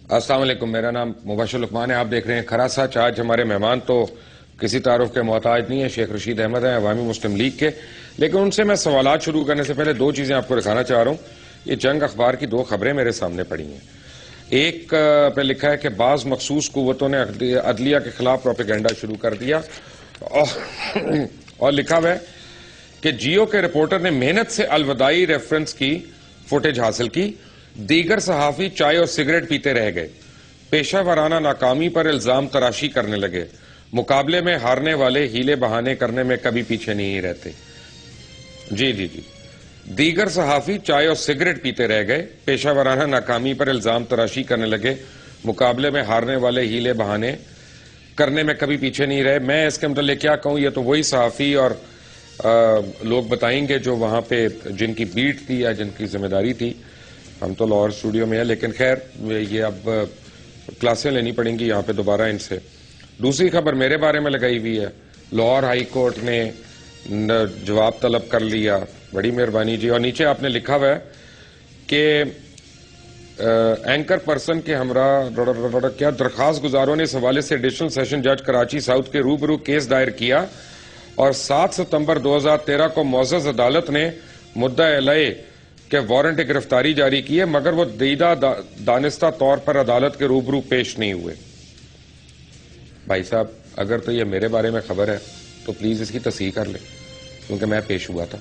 السلام علیکم، میرا نام مبشر لقمان ہے. آپ دیکھ رہے ہیں کھرا سچ. آج ہمارے مہمان تو کسی تعارف کے محتاج نہیں ہے. شیخ رشید احمد ہیں عوامی مسلم لیگ کے. لیکن ان سے میں سوالات شروع کرنے سے پہلے دو چیزیں آپ کو دکھانا چاہ رہا ہوں. یہ جنگ اخبار کی دو خبریں میرے سامنے پڑی ہیں. ایک پہ لکھا ہے کہ بعض مخصوص قوتوں نے عدلیہ کے خلاف پروپیگنڈا شروع کر دیا، اور لکھا ہوا ہے کہ جیو کے رپورٹر نے محنت سے الوداعی ریفرنس کی فوٹیج حاصل کی. دیگر صحافی چائے اور سگریٹ پیتے رہ گئے. پیشہ ورانہ ناکامی پر الزام تراشی کرنے لگے. مقابلے میں ہارنے والے ہیلے بہانے کرنے میں کبھی پیچھے نہیں رہتے. جی دیگر صحافی چائے اور سگریٹ پیتے رہ گئے. پیشہ ورانہ ناکامی پر الزام تراشی کرنے لگے. مقابلے میں ہارنے والے ہیلے بہانے کرنے میں کبھی پیچھے نہیں رہے. میں اس کے متعلق کیا کہوں، یہ تو وہی صحافی اور لوگ بتائیں گے جو وہاں پہ جن کی بیٹ تھی یا جن کی ذمہ داری تھی. ہم تو لاہور اسٹوڈیو میں ہیں، لیکن خیر یہ اب کلاسیں لینی پڑیں گی یہاں پہ دوبارہ ان سے. دوسری خبر میرے بارے میں لگائی ہوئی ہے. لاہور ہائی کورٹ نے جواب طلب کر لیا. بڑی مہربانی جی. اور نیچے آپ نے لکھا ہوا ہے کہ اینکر پرسن کے ہمراہ کیا درخواست گزاروں نے اس حوالے سے ایڈیشنل سیشن جج کراچی ساؤتھ کے روبرو کیس دائر کیا، اور 7 ستمبر 2013 کو معزز عدالت نے مدعا علیہ کہ وارنٹ گرفتاری جاری کی ہے، مگر وہ دیدہ دانستہ طور پر عدالت کے روبرو پیش نہیں ہوئے. بھائی صاحب، اگر تو یہ میرے بارے میں خبر ہے تو پلیز اس کی تصحیح کر لیں، کیونکہ میں پیش ہوا تھا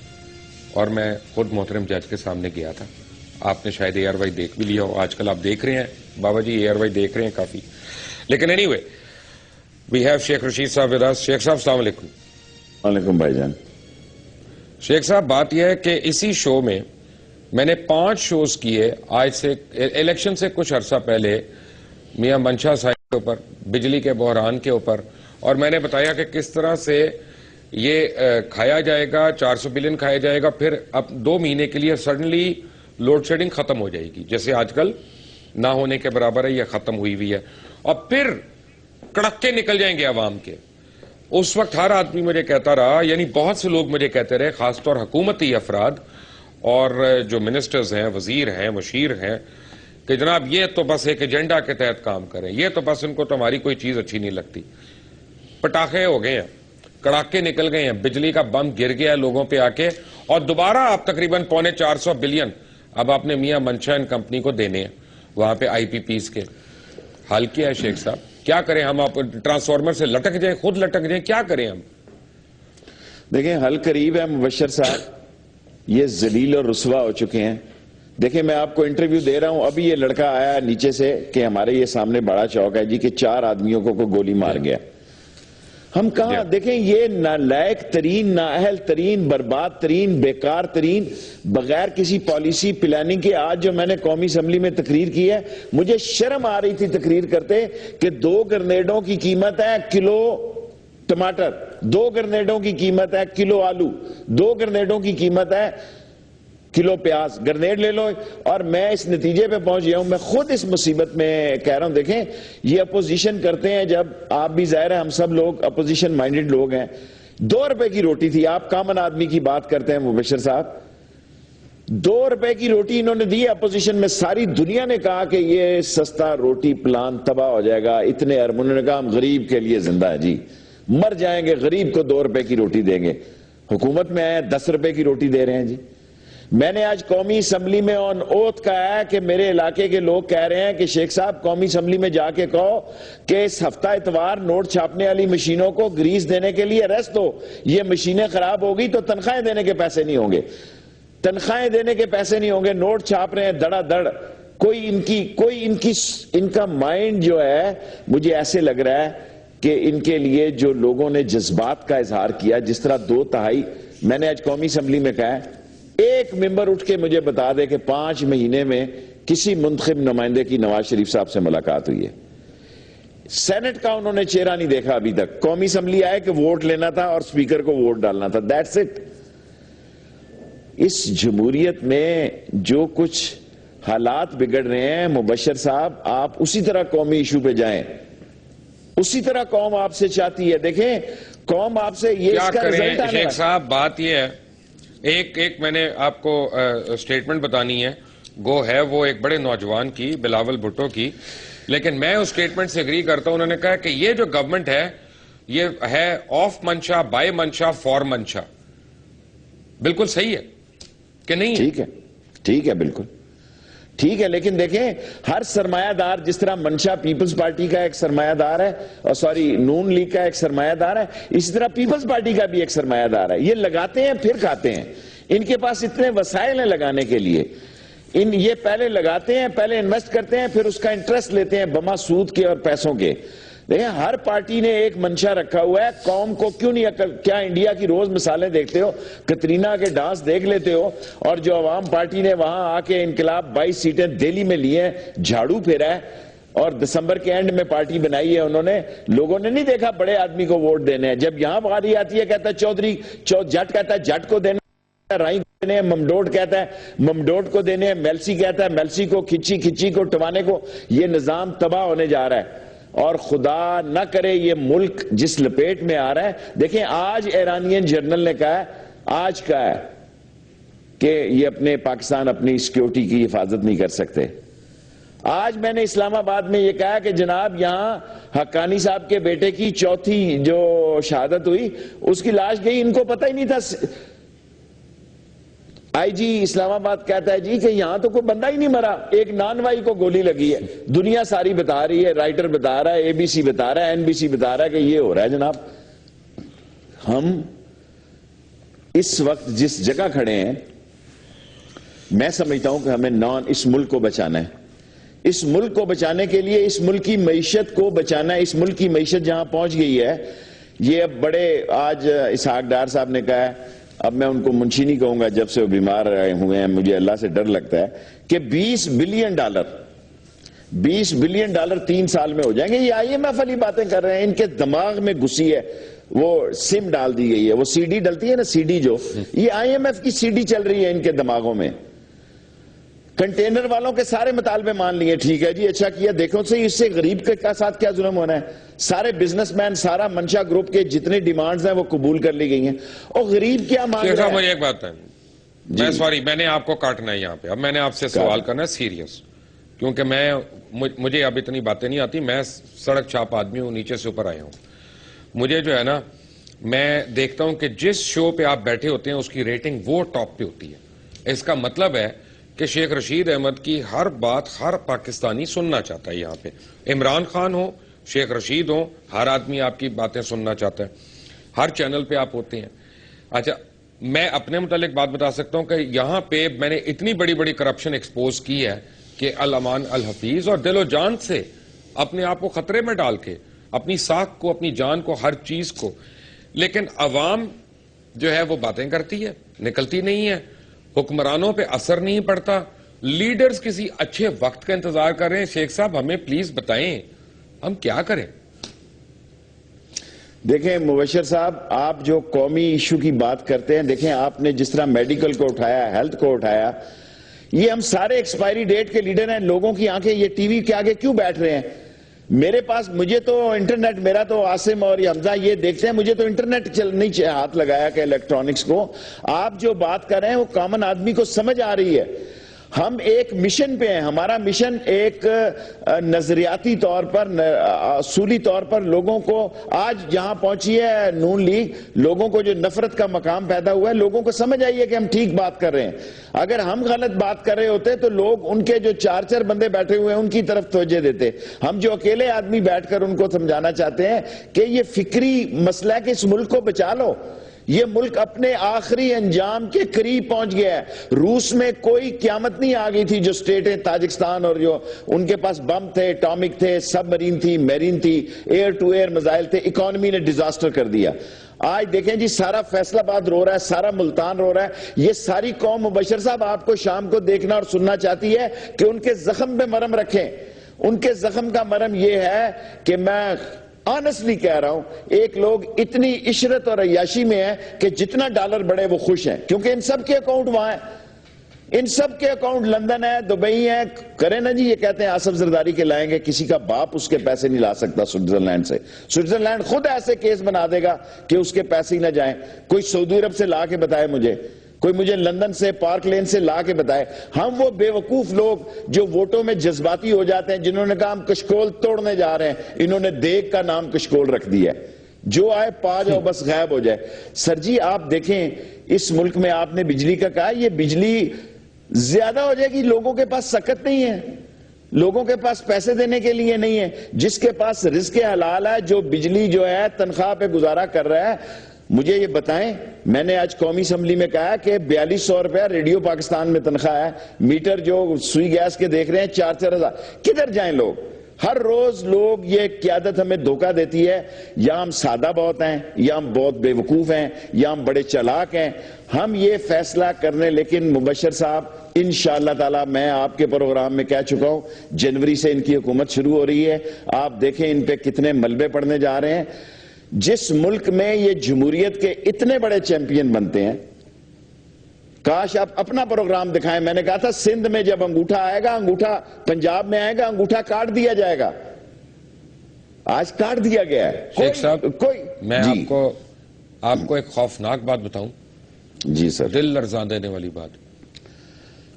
اور میں خود محترم جج کے سامنے گیا تھا. آپ نے شاید اے آر وائی دیکھ بھی لیا ہو. آج کل آپ دیکھ رہے ہیں بابا جی، اے آر وائی دیکھ رہے ہیں کافی. لیکن any way, we have Sheikh Rashid صاحب ود اس. شیخ صاحب السلام علیکم. وعلیکم بھائی جان. شیخ صاحب، بات یہ ہے کہ اسی شو میں میں نے 5 شوز کیے آج سے الیکشن سے کچھ عرصہ پہلے میاں منشا صاحب کے اوپر، بجلی کے بحران کے اوپر، اور میں نے بتایا کہ کس طرح سے یہ کھایا جائے گا، 400 بلین کھایا جائے گا، پھر اب 2 مہینے کے لیے سڈنلی لوڈ شیڈنگ ختم ہو جائے گی، جیسے آج کل نہ ہونے کے برابر ہے، یہ ختم ہوئی ہے، اور پھر کڑکے نکل جائیں گے عوام کے. اس وقت ہر آدمی مجھے کہتا رہا، یعنی بہت سے لوگ مجھے کہتے رہے، خاص طور حکومتی افراد اور جو منسٹرز ہیں، وزیر ہیں، مشیر ہیں، کہ جناب یہ تو بس ایک ایجنڈا کے تحت کام کریں، یہ تو بس ان کو تو ہماری کوئی چیز اچھی نہیں لگتی. پٹاخے ہو گئے ہیں، کڑاکے نکل گئے ہیں، بجلی کا بم گر گیا ہے لوگوں پہ آ کے، اور دوبارہ آپ تقریباً 450 بلین اب آپ نے میاں منشا اینڈ کمپنی کو دینے ہیں وہاں پہ آئی پی پیز کے. حل کیا ہے شیخ صاحب؟ کیا کریں ہم؟ آپ ٹرانسفارمر سے لٹک جائیں، خود لٹک جائیں، کیا کریں ہم؟ دیکھیں حل قریب ہے مبشر صاحب. یہ ذلیل اور رسوا ہو چکے ہیں. دیکھیں میں آپ کو انٹرویو دے رہا ہوں، ابھی یہ لڑکا آیا نیچے سے کہ ہمارے یہ سامنے بڑا چوک ہے جی کہ 4 آدمیوں کو گولی مار گیا. ہم کہاں؟ دیکھیں یہ نالائق ترین، نااہل ترین، برباد ترین، بیکار ترین، بغیر کسی پالیسی پلاننگ کے. آج جو میں نے قومی اسمبلی میں تقریر کی ہے، مجھے شرم آ رہی تھی تقریر کرتے کہ 2 گرنیڈوں کی قیمت ہے کلو ٹماٹر، 2 گرنیڈوں کی قیمت ہے کلو آلو، 2 گرنیڈوں کی قیمت ہے کلو پیاز. گرنیڈ لے لو. اور میں اس نتیجے پہ پہنچ گیا ہوں، میں خود اس مصیبت میں کہہ رہا ہوں. دیکھیں یہ اپوزیشن کرتے ہیں، جب آپ بھی ظاہر ہے ہم سب لوگ اپوزیشن مائنڈڈ لوگ ہیں. 2 روپے کی روٹی تھی. آپ کامن آدمی کی بات کرتے ہیں مبشر صاحب، 2 روپے کی روٹی انہوں نے دی ہے اپوزیشن میں. ساری دنیا نے کہا کہ یہ سستا روٹی پلان تباہ ہو جائے گا، اتنے ارب. انہوں نے کہا ہم غریب کے لیے زندہ ہے جی، مر جائیں گے، غریب کو 2 روپے کی روٹی دیں گے. حکومت میں آئے 10 روپے کی روٹی دے رہے ہیں جی. میں نے آج قومی اسمبلی میں آن اوتھ کہا ہے کہ میرے علاقے کے لوگ کہہ رہے ہیں کہ شیخ صاحب قومی اسمبلی میں جا کے کہو کہ اس ہفتہ اتوار نوٹ چھاپنے والی مشینوں کو گریس دینے کے لیے ریسٹ دو. یہ مشینیں خراب ہوگی تو تنخواہیں دینے کے پیسے نہیں ہوں گے، تنخواہیں دینے کے پیسے نہیں ہوں گے. نوٹ چھاپ رہے ہیں دڑا دڑ. ان کا مائنڈ جو ہے، مجھے ایسے لگ رہا ہے کہ ان کے لیے جو لوگوں نے جذبات کا اظہار کیا، جس طرح 2/3 میں نے آج قومی اسمبلی میں کہا ہے، ایک ممبر اٹھ کے مجھے بتا دے کہ 5 مہینے میں کسی منتخب نمائندے کی نواز شریف صاحب سے ملاقات ہوئی ہے. سینٹ کا انہوں نے چہرہ نہیں دیکھا ابھی تک. قومی اسمبلی آئے کہ ووٹ لینا تھا اور سپیکر کو ووٹ ڈالنا تھا، دیٹس اٹ. اس جمہوریت میں جو کچھ حالات بگڑ رہے ہیں مبشر صاحب، آپ اسی طرح قومی ایشو پہ جائیں، اسی طرح قوم آپ سے چاہتی ہے. دیکھیں قوم آپ سے یہ اس کا رزلٹ آنے شیخ صاحب بات یہ ہے، ایک میں نے آپ کو سٹیٹمنٹ بتانی ہے. گو ہے وہ ایک بڑے نوجوان کی، بلاول بھٹو کی، لیکن میں اس سٹیٹمنٹ سے اگری کرتا ہوں. انہوں نے کہا کہ یہ جو گورنمنٹ ہے یہ ہے آف منشا بائی منشا فار منشا. بالکل صحیح ہے کہ نہیں؟ ٹھیک ہے بالکل ٹھیک ہے. لیکن دیکھیں ہر سرمایہ دار جس طرح منشا پیپلز پارٹی کا ایک سرمایہ دار ہے اور نون لیگ کا ایک سرمایہ دار ہے, اسی طرح پیپلز پارٹی کا بھی ایک سرمایہ دار ہے. یہ لگاتے ہیں پھر کھاتے ہیں. ان کے پاس اتنے وسائل ہیں لگانے کے لیے. یہ پہلے لگاتے ہیں, پہلے انویسٹ کرتے ہیں, پھر اس کا انٹرسٹ لیتے ہیں بما سود کے اور پیسوں کے. دیکھیں ہر پارٹی نے ایک منشا رکھا ہوا ہے. قوم کو کیوں نہیں کیا انڈیا کی روز مثالیں دیکھتے ہو, کترینہ کے ڈانس دیکھ لیتے ہو, اور جو عوام پارٹی نے وہاں آ کے انقلاب 22 سیٹیں دہلی میں لی ہیں, جھاڑو پھیرا ہے اور دسمبر کے اینڈ میں پارٹی بنائی ہے انہوں نے. لوگوں نے نہیں دیکھا بڑے آدمی کو ووٹ دینے ہیں. جب یہاں باری آتی ہے کہتا ہے چودھری, جٹ کہتا ہے جٹ کو دینے, رائی دینے ہیں, ممڈوٹ کہتا ہے ممڈوٹ کو دینے ہیں, میلسی کہتا ہے میلسی کو, کھچی کو ٹوانے کو. یہ نظام تباہ ہونے جا رہا ہے اور خدا نہ کرے یہ ملک جس لپیٹ میں آ رہا ہے. دیکھیں آج ایرانین جنرل نے کہا ہے, آج کہا ہے کہ یہ اپنے پاکستان اپنی سیکیورٹی کی حفاظت نہیں کر سکتے. آج میں نے اسلام آباد میں یہ کہا کہ جناب یہاں حقانی صاحب کے بیٹے کی چوتھی جو شہادت ہوئی اس کی لاش گئی, ان کو پتہ ہی نہیں تھا. آئی جی اسلام آباد کہتا ہے جی کہ یہاں تو کوئی بندہ ہی نہیں مرا, ایک نانوائی کو گولی لگی ہے. دنیا ساری بتا رہی ہے, رائٹر بتا رہا ہے, اے بی سی بتا رہا ہے, این بی سی بتا رہا ہے کہ یہ ہو رہا ہے. جناب ہم اس وقت جس جگہ کھڑے ہیں, میں سمجھتا ہوں کہ ہمیں اس ملک کو بچانا ہے. اس ملک کو بچانے کے لیے اس ملک کی معیشت کو بچانا ہے. اس ملک کی معیشت جہاں پہنچ گئی ہے, یہ اب بڑے آج اسحاق ڈار صاحب نے کہا ہے, اب میں ان کو منشی نہیں کہوں گا جب سے وہ بیمار ہوئے ہیں, مجھے اللہ سے ڈر لگتا ہے کہ $20 بلین 3 سال میں ہو جائیں گے. یہ آئی ایم ایف والی باتیں کر رہے ہیں, ان کے دماغ میں گھسی ہے, وہ سم ڈال دی گئی ہے, وہ سی ڈی ڈلتی ہے نا, سی ڈی جو, یہ آئی ایم ایف کی سی ڈی چل رہی ہے ان کے دماغوں میں. کنٹینر والوں کے سارے مطالبے مان لیے, ٹھیک ہے جی اچھا کیا, دیکھو صحیح اس سے غریب کے ساتھ کیا ظلم ہونا ہے. سارے بزنس مین, سارا منشا گروپ کے جتنے ڈیمانڈز ہیں وہ قبول کر لی گئی ہیں, اور غریب کیا مانگ رہا ہے. مجھے ایک بات ہے, میں سوری میں نے آپ کو کاٹنا ہے یہاں پہ. اب میں نے آپ سے سوال کرنا ہے سیریس, کیونکہ مجھے اب اتنی باتیں نہیں آتی, میں سڑک چھاپ آدمی ہوں, نیچے سے اوپر آیا ہوں. مجھے جو ہے نا, میں دیکھتا ہوں کہ جس شو پہ آپ بیٹھے ہوتے ہیں اس کی ریٹنگ وہ ٹاپ پہ ہوتی ہے. اس کا مطلب ہے کہ شیخ رشید احمد کی ہر بات ہر پاکستانی سننا چاہتا ہے. یہاں پہ عمران خان ہو, شیخ رشید ہو, ہر آدمی آپ کی باتیں سننا چاہتا ہے. ہر چینل پہ آپ ہوتے ہیں. اچھا میں اپنے متعلق بات بتا سکتا ہوں کہ یہاں پہ میں نے اتنی بڑی کرپشن ایکسپوز کی ہے کہ الامان الحفیظ, اور دل و جان سے اپنے آپ کو خطرے میں ڈال کے, اپنی ساکھ کو, اپنی جان کو, ہر چیز کو. لیکن عوام جو ہے وہ باتیں کرتی ہے, نکلتی نہیں ہے. حکمرانوں پہ اثر نہیں پڑتا. لیڈرز کسی اچھے وقت کا انتظار کر رہے ہیں. شیخ صاحب ہمیں پلیز بتائیں ہم کیا کریں؟ دیکھیں مبشر صاحب, آپ جو قومی ایشو کی بات کرتے ہیں, دیکھیں آپ نے جس طرح میڈیکل کو اٹھایا, ہیلتھ کو اٹھایا, یہ ہم سارے ایکسپائری ڈیٹ کے لیڈر ہیں. لوگوں کی آنکھیں یہ ٹی وی کے آگے کیوں بیٹھ رہے ہیں؟ میرے پاس, مجھے تو انٹرنیٹ, میرا تو عاصم اور یہ حمزہ یہ دیکھتے ہیں, مجھے تو انٹرنیٹ نہیں ہاتھ لگایا کہ الیکٹرانکس کو. آپ جو بات کر رہے ہیں وہ کامن آدمی کو سمجھ آ رہی ہے. ہم ایک مشن پہ ہیں. ہمارا مشن ایک نظریاتی طور پر, اصولی طور پر لوگوں کو, آج جہاں پہنچی ہے نون لیگ, لوگوں کو جو نفرت کا مقام پیدا ہوا ہے, لوگوں کو سمجھ آئی ہے کہ ہم ٹھیک بات کر رہے ہیں. اگر ہم غلط بات کر رہے ہوتے تو لوگ, ان کے جو 4 بندے بیٹھے ہوئے ہیں ان کی طرف توجہ دیتے. ہم جو اکیلے آدمی بیٹھ کر ان کو سمجھانا چاہتے ہیں کہ یہ فکری مسئلہ ہے کہ اس ملک کو بچا لو. یہ ملک اپنے آخری انجام کے قریب پہنچ گیا ہے. روس میں کوئی قیامت نہیں آ گئی تھی, جو سٹیٹیں تاجکستان اور جو ان کے پاس بم تھے, اٹامک تھے, سب مرین تھی, میرین تھی, ایئر ٹو ایئر میزائل تھے, اکانومی نے ڈیزاسٹر کر دیا. آج دیکھیں جی سارا فیصل آباد رو رہا ہے, سارا ملتان رو رہا ہے. یہ ساری قوم مبشر صاحب آپ کو شام کو دیکھنا اور سننا چاہتی ہے کہ ان کے زخم پہ مرہم رکھیں. ان کے زخم کا مرہم یہ ہے کہ میں آنسٹلی کہہ رہا ہوں, ایک لوگ اتنی عشرت اور عیاشی میں ہیں کہ جتنا ڈالر بڑھے وہ خوش ہیں, کیونکہ ان سب کے اکاؤنٹ وہاں ہیں, ان سب کے اکاؤنٹ لندن ہے, دبئی ہے. کریں نا جی, یہ کہتے ہیں آصف زرداری کے لائیں گے, کسی کا باپ اس کے پیسے نہیں لا سکتا سوئٹزرلینڈ سے. سوئٹزرلینڈ خود ایسے کیس بنا دے گا کہ اس کے پیسے ہی نہ جائیں. کوئی سعودی عرب سے لا کے بتائے مجھے, کوئی مجھے لندن سے پارک لین سے لا کے بتائے. ہم وہ بے وقوف لوگ جو ووٹوں میں جذباتی ہو جاتے ہیں, جنہوں نے کہا ہم کشکول توڑنے جا رہے ہیں, انہوں نے دیگ کا نام کشکول رکھ دیا ہے, جو آئے پا جاؤ بس غائب ہو جائے. سر جی آپ دیکھیں اس ملک میں آپ نے بجلی کا کہا, یہ بجلی زیادہ ہو جائے گی, لوگوں کے پاس سکت نہیں ہے, لوگوں کے پاس پیسے دینے کے لیے نہیں ہے. جس کے پاس رزق حلال ہے, جو بجلی جو ہے تنخواہ پہ گزارا کر رہا ہے, مجھے یہ بتائیں. میں نے آج قومی اسمبلی میں کہا کہ 4200 روپیہ ریڈیو پاکستان میں تنخواہ ہے, میٹر جو سوئی گیس کے دیکھ رہے ہیں 4-4 ہزار. کدھر جائیں لوگ؟ ہر روز لوگ, یہ قیادت ہمیں دھوکہ دیتی ہے, یا ہم سادہ بہت ہیں, یا ہم بہت بے وقوف ہیں, یا ہم بڑے چلاک ہیں. ہم یہ فیصلہ کرنے, لیکن مبشر صاحب انشاءاللہ تعالی میں آپ کے پروگرام میں کہہ چکا ہوں, جنوری سے ان کی حکومت شروع ہو رہی ہے. آپ دیکھیں ان پہ کتنے ملبے پڑنے جا رہے ہیں. جس ملک میں یہ جمہوریت کے اتنے بڑے چیمپئن بنتے ہیں, کاش آپ اپنا پروگرام دکھائیں. میں نے کہا تھا سندھ میں جب انگوٹھا آئے گا, انگوٹھا پنجاب میں آئے گا, انگوٹھا کاٹ دیا جائے گا. آج کاٹ دیا گیا ہے. شیخ صاحب میں جی آپ کو ایک خوفناک بات بتاؤں, جی سر, دل لرزاں دینے والی بات.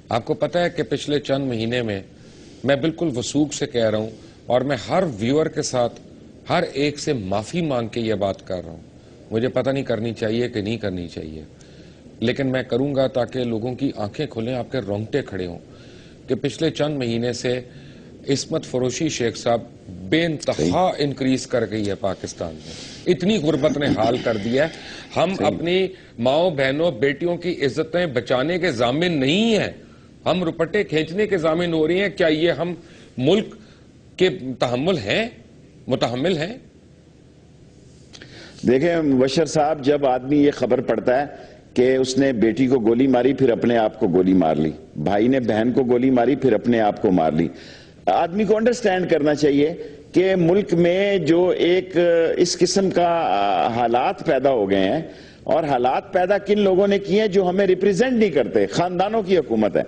آپ کو پتا ہے کہ پچھلے چند مہینے میں بالکل وثوق سے کہہ رہا ہوں, اور میں ہر ویور کے ساتھ ہر ایک سے معافی مانگ کے یہ بات کر رہا ہوں. مجھے پتہ نہیں کرنی چاہیے کہ نہیں کرنی چاہیے, لیکن میں کروں گا تاکہ لوگوں کی آنکھیں کھلیں, آپ کے رونگٹے کھڑے ہوں, کہ پچھلے چند مہینے سے عصمت فروشی شیخ صاحب بے انتہا انکریز کر گئی ہے پاکستان میں. اتنی غربت نے حال کر دیا ہے. ہم اپنی ماؤں بہنوں بیٹیوں کی عزتیں بچانے کے ضامن نہیں ہیں, ہم رپٹے کھینچنے کے ضامن ہو رہی ہیں. کیا یہ ہم ملک کے متحمل ہیں؟ دیکھیں مبشر صاحب, جب آدمی یہ خبر پڑتا ہے کہ اس نے بیٹی کو گولی ماری پھر اپنے آپ کو گولی مار لی, بھائی نے بہن کو گولی ماری پھر اپنے آپ کو مار لی, آدمی کو انڈرسٹینڈ کرنا چاہیے کہ ملک میں جو ایک اس قسم کا حالات پیدا ہو گئے ہیں, اور حالات پیدا کن لوگوں نے کیے ہیں جو ہمیں ریپریزنٹ نہیں کرتے. خاندانوں کی حکومت ہے,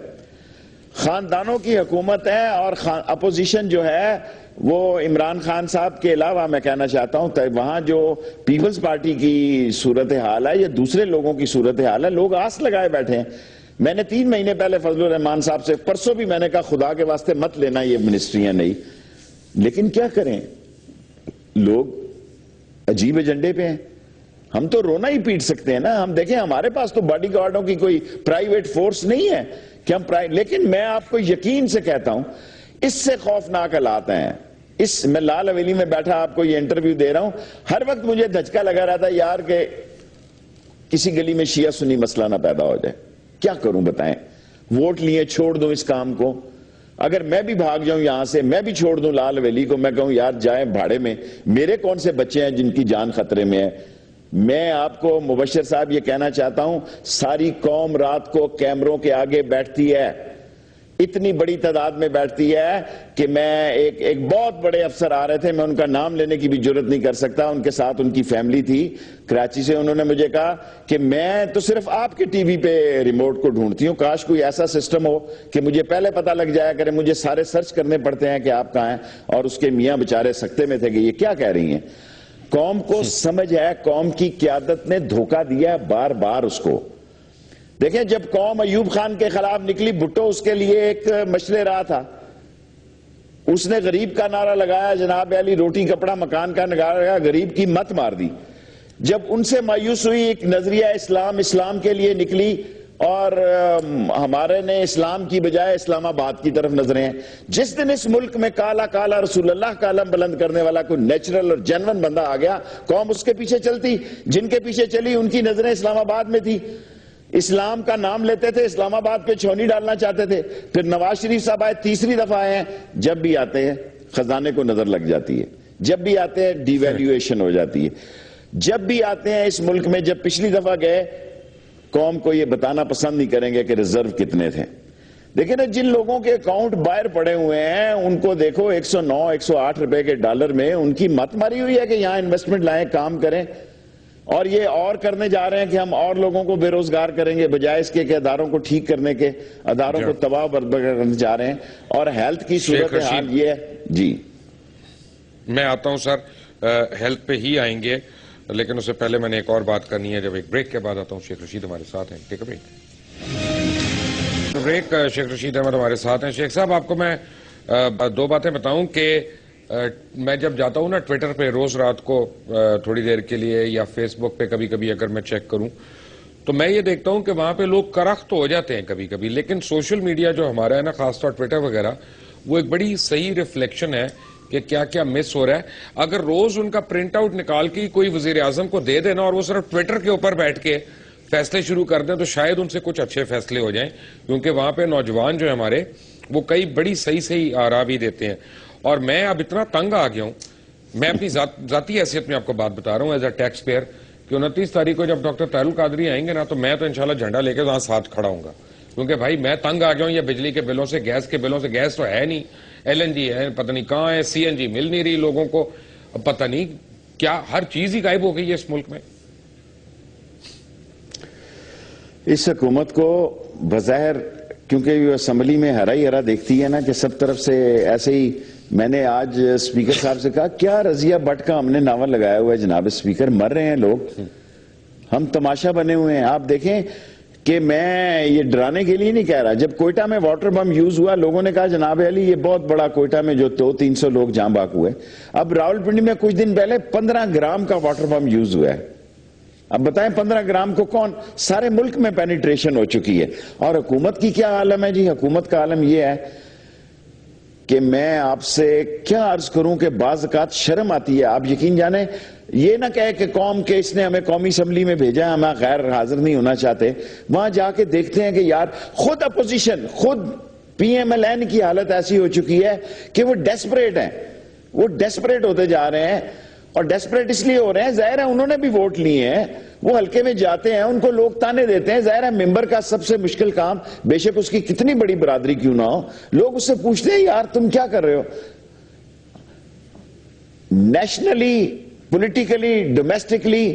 خاندانوں کی حکومت ہے, اور اپوزیشن جو ہے وہ عمران خان صاحب کے علاوہ میں کہنا چاہتا ہوں وہاں جو پیپلز پارٹی کی صورتحال ہے یا دوسرے لوگوں کی صورتحال ہے, لوگ آس لگائے بیٹھے ہیں. میں نے 3 مہینے پہلے فضل الرحمان صاحب سے, پرسوں بھی میں نے کہا خدا کے واسطے مت لینا یہ منسٹریاں نہیں, لیکن کیا کریں, لوگ عجیب ایجنڈے پہ ہیں. ہم تو رونا ہی پیٹ سکتے ہیں نا. ہم دیکھیں ہمارے پاس تو باڈی گارڈوں کی کوئی پرائیویٹ فورس نہیں ہے کہ ہم لیکن میں آپ کو یقین سے کہتا ہوں اس سے خوفناک حالات ہیں. میں لال حویلی میں بیٹھا آپ کو یہ انٹرویو دے رہا ہوں, ہر وقت مجھے دھچکا لگا رہا تھا یار کہ کسی گلی میں شیعہ سنی مسئلہ نہ پیدا ہو جائے. کیا کروں بتائیں, ووٹ لیے چھوڑ دوں اس کام کو. اگر میں بھی بھاگ جاؤں یہاں سے, میں بھی چھوڑ دوں لال حویلی کو, میں کہوں یار جائیں بھاڑے میں, میرے کون سے بچے ہیں جن کی جان خطرے میں ہے. میں آپ کو مبشر صاحب یہ کہنا چاہتا ہوں, ساری قوم رات کو کیمروں کے آگے بیٹھتی ہے, اتنی بڑی تعداد میں بیٹھتی ہے کہ میں ایک بہت بڑے افسر آ رہے تھے, میں ان کا نام لینے کی بھی جرت نہیں کر سکتا, ان کے ساتھ ان کی فیملی تھی کراچی سے. انہوں نے مجھے کہا کہ میں تو صرف آپ کے ٹی وی پہ ریموٹ کو ڈھونڈتی ہوں, کاش کوئی ایسا سسٹم ہو کہ مجھے پہلے پتہ لگ جایا کرے, مجھے سارے سرچ کرنے پڑتے ہیں کہ آپ کہاں ہیں. اور اس کے میاں بچارے سکتے میں تھے کہ یہ کیا کہہ رہی ہیں. قوم کو سمجھ ہے, قوم کی قیادت نے دھوکہ دیا ہے بار بار اس کو. دیکھیں جب قوم ایوب خان کے خلاف نکلی, بھٹو اس کے لیے ایک مشعل راہ تھا, اس نے غریب کا نعرہ لگایا, جناب علی روٹی کپڑا مکان کا نعرہ لگایا, غریب کی مت مار دی. جب ان سے مایوس ہوئی, ایک نظریہ اسلام کے لیے نکلی, اور ہمارے نے اسلام کی بجائے اسلام آباد کی طرف نظریں ہیں. جس دن اس ملک میں کالا کالا رسول اللہ کا علم بلند کرنے والا کوئی نیچرل اور جینون بندہ آ گیا, قوم اس کے پیچھے چلتی. جن کے پیچھے چلی ان کی نظریں اسلام آباد میں تھی, اسلام کا نام لیتے تھے, اسلام آباد پہ چھونی ڈالنا چاہتے تھے. پھر نواز شریف صاحب آئے, تیسری دفعہ آئے ہیں, جب بھی آتے ہیں خزانے کو نظر لگ جاتی ہے, جب بھی آتے ہیں ڈی ویلیویشن ہو جاتی ہے. جب بھی آتے ہیں اس ملک میں, جب پچھلی دفعہ گئے, قوم کو یہ بتانا پسند نہیں کریں گے کہ ریزرو کتنے تھے. لیکن جن لوگوں کے اکاؤنٹ باہر پڑے ہوئے ہیں ان کو دیکھو, 109 108 روپے کے ڈالر میں ان کی مت ماری ہوئی ہے کہ یہاں انویسٹمنٹ لائیں, کام کریں. اور یہ اور کرنے جا رہے ہیں کہ ہم اور لوگوں کو بے روزگار کریں گے, بجائے اس کے کہ اداروں کو ٹھیک کرنے کے, اداروں کو تباہ برباد کرنے جا رہے ہیں. اور ہیلتھ کی صورتحال یہ ہے. جی میں آتا ہوں سر, ہیلتھ پہ ہی آئیں گے. لیکن اس سے پہلے میں نے ایک اور بات کرنی ہے. جب ایک بریک کے بعد آتا ہوں, شیخ رشید ہمارے ساتھ ہیں. ٹیک اے بریک. شیخ رشید احمد ہمارے ساتھ ہیں. شیخ صاحب, آپ کو میں دو باتیں بتاؤں کہ میں جب جاتا ہوں نا ٹویٹر پہ روز رات کو تھوڑی دیر کے لیے, یا فیس بک پہ کبھی کبھی اگر میں چیک کروں, تو میں یہ دیکھتا ہوں کہ وہاں پہ لوگ کرخت تو ہو جاتے ہیں کبھی کبھی, لیکن سوشل میڈیا جو ہمارا ہے نا, خاص طور ٹویٹر وغیرہ, وہ ایک بڑی صحیح ریفلیکشن ہے کہ کیا کیا مس ہو رہا ہے. اگر روز ان کا پرنٹ آؤٹ نکال کے کوئی وزیر اعظم کو دے دینا اور وہ صرف ٹویٹر کے اوپر بیٹھ کے فیصلے شروع کر دیں, تو شاید ان سے کچھ اچھے فیصلے ہو جائیں, کیونکہ وہاں پہ نوجوان جو ہے ہمارے, وہ کئی بڑی صحیح آراء بھی دیتے ہیں. اور میں اب اتنا تنگ آ گیا ہوں, میں اپنی ذاتی حیثیت میں آپ کو بات بتا رہا ہوں ایز اے ٹیکس پیئر, کہ 29 تاریخ کو جب ڈاکٹر طاہر القادری آئیں گے نا, تو میں تو انشاءاللہ جھنڈا لے کے وہاں ساتھ کھڑا ہوں گا, کیونکہ بھائی میں تنگ آ گیا ہوں یہ بجلی کے بلوں سے, گیس کے بلوں سے. گیس تو ہے نہیں, LNG ہے, پتہ نہیں کہاں ہے, CNG مل نہیں رہی لوگوں کو, پتہ نہیں کیا, ہر چیز ہی غائب ہو گئی ہے اس ملک میں. اس حکومت کو بظاہر, کیونکہ یہ اسمبلی میں ہرا ہی ہرا دیکھتی ہے نا, کہ سب طرف سے ایسے ہی. میں نے آج اسپیکر صاحب سے کہا, کیا رضیہ بٹ کا ہم نے ناول لگایا ہوا ہے جناب اسپیکر, مر رہے ہیں لوگ, ہم تماشا بنے ہوئے ہیں. آپ دیکھیں کہ میں یہ ڈرانے کے لیے نہیں کہہ رہا, جب کوئٹہ میں واٹر بم یوز ہوا, لوگوں نے کہا جناب علی یہ بہت بڑا, کوئٹہ میں جو 200-300 لوگ جاں باک ہوئے. اب راولپنڈی میں کچھ دن پہلے 15 گرام کا واٹر بم یوز ہوا ہے. اب بتائیں 15 گرام کو کون, سارے ملک میں پینیٹریشن ہو چکی ہے. اور حکومت کی کیا عالم ہے جی؟ حکومت کا عالم یہ ہے کہ میں آپ سے کیا عرض کروں کہ بعض اوقات شرم آتی ہے. آپ یقین جانیں, یہ نہ کہے کہ قوم کے اس نے ہمیں قومی اسمبلی میں بھیجا ہے, ہم غیر حاضر نہیں ہونا چاہتے. وہاں جا کے دیکھتے ہیں کہ یار خود اپوزیشن, خود PMLN کی حالت ایسی ہو چکی ہے کہ وہ ڈیسپریٹ ہیں, وہ ڈیسپریٹ ہوتے جا رہے ہیں. اور ڈیسپریٹ اس لیے ہو رہے ہیں, ظاہر ہے انہوں نے بھی ووٹ لیے ہیں, وہ حلقے میں جاتے ہیں, ان کو لوگ تانے دیتے ہیں. ظاہر ہے ممبر کا سب سے مشکل کام, بے شک اس کی کتنی بڑی برادری کیوں نہ ہو, لوگ اس سے پوچھتے ہیں یار تم کیا کر رہے ہو. نیشنلی, پولیٹیکلی, ڈومیسٹکلی,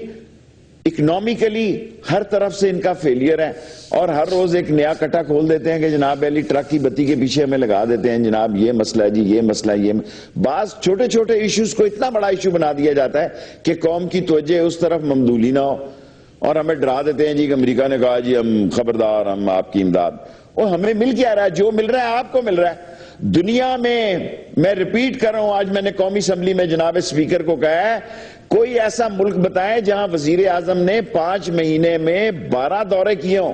اکنامیکلی, ہر طرف سے ان کا فیلئر ہے. اور ہر روز ایک نیا کٹا کھول دیتے ہیں کہ جناب علی ٹرک کی بتی کے پیچھے ہمیں لگا دیتے ہیں, جناب یہ مسئلہ ہے جی, یہ مسئلہ ہے, یہ. بعض چھوٹے چھوٹے ایشوز کو اتنا بڑا ایشو بنا دیا جاتا ہے کہ قوم کی توجہ اس طرف ممدولی نہ ہو, اور ہمیں ڈرا دیتے ہیں جی کہ امریکہ نے کہا جی ہم خبردار, ہم آپ کی امداد. اور ہمیں مل کیا رہا ہے؟ جو مل رہا ہے آپ کو مل رہا ہے. دنیا میں ریپیٹ کر رہا ہوں, آج میں نے قومی اسمبلی میں جناب اسپیکر کو کہا ہے, کوئی ایسا ملک بتائے جہاں وزیر اعظم نے 5 مہینے میں 12 دورے کیے ہوں.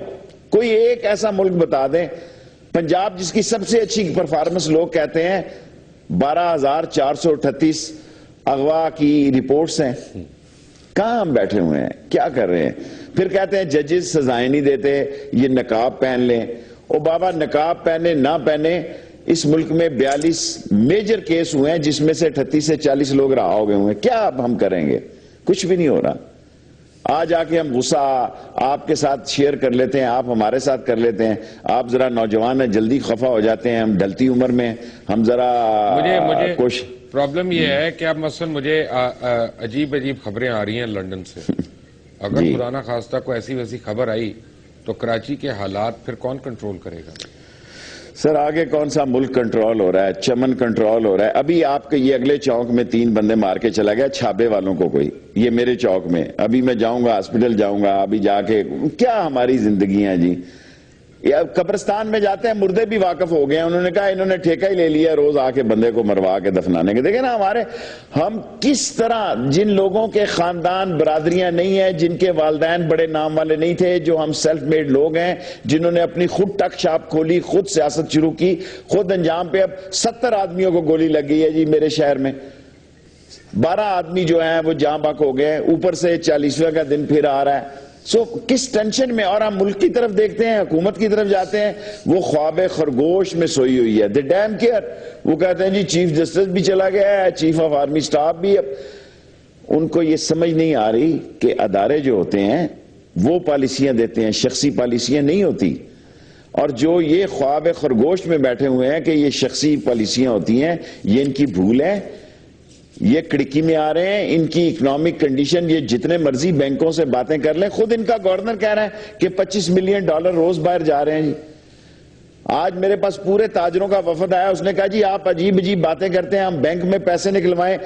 کوئی ایک ایسا ملک بتا دیں. پنجاب جس کی سب سے اچھی پرفارمنس لوگ کہتے ہیں, 12,438 اغوا کی رپورٹس ہیں. کہاں ہم بیٹھے ہوئے ہیں, کیا کر رہے ہیں؟ پھر کہتے ہیں ججز سزائیں نہیں دیتے, یہ نقاب پہن لیں. او بابا نقاب پہنے نہ پہنے, اس ملک میں 42 میجر کیس ہوئے ہیں, جس میں سے 38 سے 40 لوگ رہا ہو گئے ہوئے ہیں. کیا اب ہم کریں گے؟ کچھ بھی نہیں ہو رہا. آج آ کے ہم غصہ آپ کے ساتھ شیئر کر لیتے ہیں, آپ ہمارے ساتھ کر لیتے ہیں. آپ ذرا نوجوان ہیں, جلدی خفا ہو جاتے ہیں, ہم ڈھلتی عمر میں, ہم ذرا مجھے پرابلم یہ ہے کہ اب مثلا مجھے عجیب خبریں آ رہی ہیں لندن سے. اگر خدا نہ خواستہ کوئی ایسی ویسی خبر آئی تو کراچی کے حالات پھر کون کنٹرول کرے گا؟ سر آگے کون سا ملک کنٹرول ہو رہا ہے؟ چمن کنٹرول ہو رہا ہے. ابھی آپ کے یہ اگلے چوک میں 3 بندے مار کے چلا گیا, چھابے والوں کو کوئی, یہ میرے چوک میں. ابھی میں جاؤں گا, ہاسپٹل جاؤں گا, ابھی جا کے کیا ہماری زندگی ہیں جی. قبرستان میں جاتے ہیں, مردے بھی واقف ہو گئے ہیں, انہوں نے کہا انہوں نے ٹھیکہ ہی لے لیا روز آ کے بندے کو مروا کے دفنانے کے. دیکھیں نا ہمارے, ہم کس طرح, جن لوگوں کے خاندان برادریاں نہیں ہیں, جن کے والدین بڑے نام والے نہیں تھے, جو ہم سیلف میڈ لوگ ہیں, جنہوں نے اپنی خود ٹک شاپ کھولی, خود سیاست شروع کی, خود انجام پہ. اب 70 آدمیوں کو گولی لگ گئی ہے جی میرے شہر میں, 12 آدمی جو ہیں وہ جاں بحق ہو گئے, اوپر سے 40واں کا دن پھر آ رہا ہے. کس ٹینشن میں. اور ہم ملک کی طرف دیکھتے ہیں, حکومت کی طرف جاتے ہیں, وہ خواب خرگوش میں سوئی ہوئی ہے. they damn care. وہ کہتے ہیں جی چیف جسٹس بھی چلا گیا ہے, چیف آف آرمی سٹاف بھی. اب ان کو یہ سمجھ نہیں آ رہی کہ ادارے جو ہوتے ہیں وہ پالیسیاں دیتے ہیں, شخصی پالیسیاں نہیں ہوتی. اور جو یہ خواب خرگوش میں بیٹھے ہوئے ہیں کہ یہ شخصی پالیسیاں ہوتی ہیں, یہ ان کی بھول ہے. یہ کڑکی میں آ رہے ہیں, ان کی اکنامک کنڈیشن, یہ جتنے مرضی بینکوں سے باتیں کر لیں, خود ان کا گورنر کہہ رہا ہے کہ $25 ملین روز باہر جا رہے ہیں جی. آج میرے پاس پورے تاجروں کا وفد آیا, اس نے کہا جی آپ عجیب عجیب باتیں کرتے ہیں, ہم بینک میں پیسے نکلوائیں,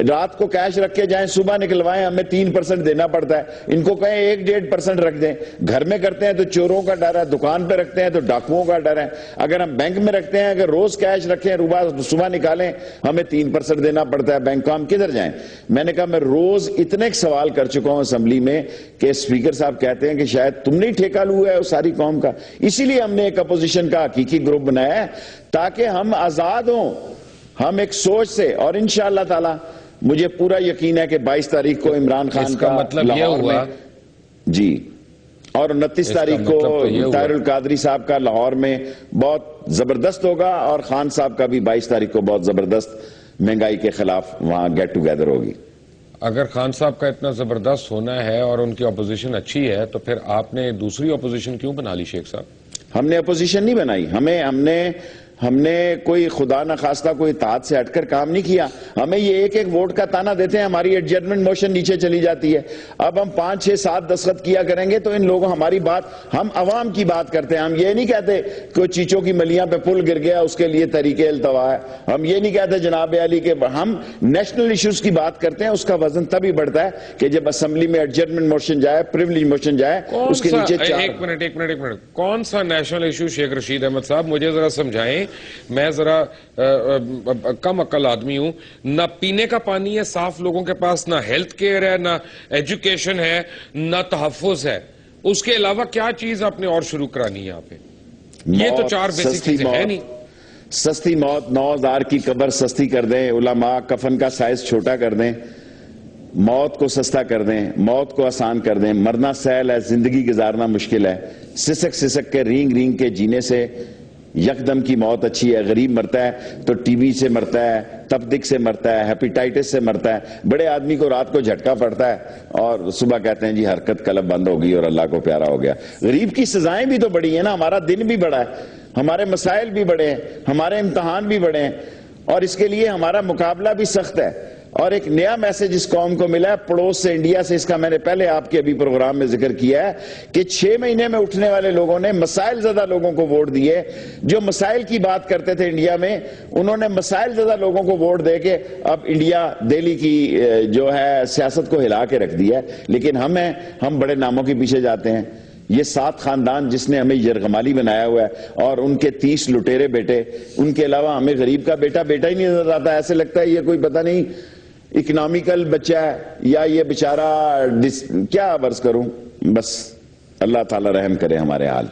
رات کو کیش رکھ کے جائیں, صبح نکلوائیں, ہمیں 3% دینا پڑتا ہے, ان کو کہیں 1-1.5% رکھ دیں. گھر میں کرتے ہیں تو چوروں کا ڈر ہے, دکان پہ رکھتے ہیں تو ڈاکوؤں کا ڈر ہے. اگر ہم بینک میں رکھتے ہیں, اگر روز کیش رکھیں, صبح نکالیں, ہمیں 3% دینا پڑتا ہے بینک کو, ہم کدھر جائیں؟ میں نے کہا میں روز اتنے سوال کر چکا ہوں اسمبلی میں کہ اسپیکر صاحب کہتے ہیں کہ شاید تم نے ٹھیکہ لیا ہے ساری قوم کا. اسی لیے ہم نے ایک اپوزیشن کا حقیقی گروپ بنایا ہے تاکہ ہم آزاد ہوں, ہم ایک سوچ سے. اور انشاءاللہ تعالی مجھے پورا یقین ہے کہ 22 تاریخ کو عمران خان کا مطلب یہ ہوا جی, اور 29 تاریخ کو طاہر القادری صاحب کا لاہور میں بہت زبردست ہوگا, اور خان صاحب کا بھی 22 تاریخ کو بہت زبردست مہنگائی کے خلاف وہاں گیٹ ٹوگیدر ہوگی. اگر خان صاحب کا اتنا زبردست ہونا ہے اور ان کی اپوزیشن اچھی ہے تو پھر آپ نے دوسری اپوزیشن کیوں بنا لی شیخ صاحب؟ ہم نے اپوزیشن نہیں بنائی, ہم نے کوئی خدا نخواستہ کوئی اطاعت سے ہٹ کر کام نہیں کیا. ہمیں یہ ایک ووٹ کا تانا دیتے ہیں, ہماری ایڈجسٹمنٹ موشن نیچے چلی جاتی ہے. اب ہم 5, 6, 7 دستخط کیا کریں گے تو ان لوگوں ہماری بات, ہم عوام کی بات کرتے ہیں. ہم یہ نہیں کہتے کہ چیچوں کی ملیاں پہ پل گر گیا اس کے لیے طریق التوا ہے. ہم یہ نہیں کہتے جناب علی کہ ہم نیشنل ایشوز کی بات کرتے ہیں. اس کا وزن تبھی بڑھتا ہے کہ جب اسمبلی میں ایڈجسٹمنٹ موشن جائے, پریویلیج موشن جائے, اس کے نیچے ایک منٹ کون سا نیشنل ایشو شیخ رشید احمد صاحب مجھے ذرا سمجھائیں, میں ذرا کم عقل آدمی ہوں. نہ پینے کا پانی ہے صاف لوگوں کے پاس, نہ ہیلتھ کیئر ہے, نہ ایجوکیشن ہے, نہ تحفظ ہے. اس کے علاوہ کیا چیز آپ نے اور شروع کرانی ہے یہاں پہ؟ یہ تو 4 بیسک چیزیں ہیں نہیں. سستی موت, 9,000 کی قبر سستی کر دیں, علماء کفن کا سائز چھوٹا کر دیں, موت کو سستا کر دیں, موت کو آسان کر دیں. مرنا سہل ہے, زندگی گزارنا مشکل ہے. سسک کے رینگ کے جینے سے یکدم کی موت اچھی ہے. غریب مرتا ہے تو ٹی بی سے مرتا ہے, تپدق سے مرتا ہے, ہیپیٹائٹس سے مرتا ہے. بڑے آدمی کو رات کو جھٹکا پڑتا ہے اور صبح کہتے ہیں جی حرکت قلب بند ہوگی اور اللہ کو پیارا ہو گیا. غریب کی سزائیں بھی تو بڑی ہیں نا, ہمارا دن بھی بڑا ہے, ہمارے مسائل بھی بڑے ہیں, ہمارے امتحان بھی بڑے ہیں, اور اس کے لیے ہمارا مقابلہ بھی سخت ہے. اور ایک نیا میسج اس قوم کو ملا ہے پڑوس سے, انڈیا سے. اس کا میں نے پہلے آپ کے ابھی پروگرام میں ذکر کیا ہے کہ 6 مہینے میں اٹھنے والے لوگوں نے مسائل زدہ لوگوں کو ووٹ دیے. جو مسائل کی بات کرتے تھے انڈیا میں, انہوں نے مسائل زدہ لوگوں کو ووٹ دے کے اب انڈیا دہلی کی جو ہے سیاست کو ہلا کے رکھ دیا ہے. لیکن ہم بڑے ناموں کے پیچھے جاتے ہیں. یہ 7 خاندان جس نے ہمیں یرغمالی بنایا ہوا ہے, اور ان کے 30 لٹیرے بیٹے, ان کے علاوہ ہمیں غریب کا بیٹا ہی نہیں نظر آتا. ایسے لگتا ہے یہ کوئی پتہ نہیں اکنامیکل بچہ ہے یا یہ بیچارہ کیا عرض کروں. بس اللہ تعالی رحم کرے ہمارے حال.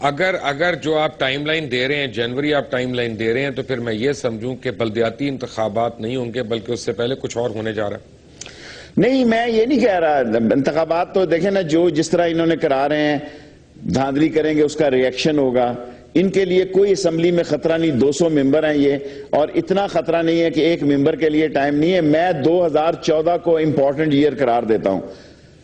اگر جو آپ ٹائم لائن دے رہے ہیں, جنوری آپ ٹائم لائن دے رہے ہیں, تو پھر میں یہ سمجھوں کہ بلدیاتی انتخابات نہیں ہوں گے بلکہ اس سے پہلے کچھ اور ہونے جا رہا ہے. نہیں, میں یہ نہیں کہہ رہا. انتخابات تو دیکھیں نا, جس طرح انہوں نے کرا رہے ہیں, دھاندلی کریں گے, اس کا ریئیکشن ہوگا. ان کے لیے کوئی اسمبلی میں خطرہ نہیں. 200 ممبر ہیں یہ, اور اتنا خطرہ نہیں ہے کہ ایک ممبر کے لیے ٹائم نہیں ہے. میں 2014 کو امپورٹنٹ ایئر قرار دیتا ہوں.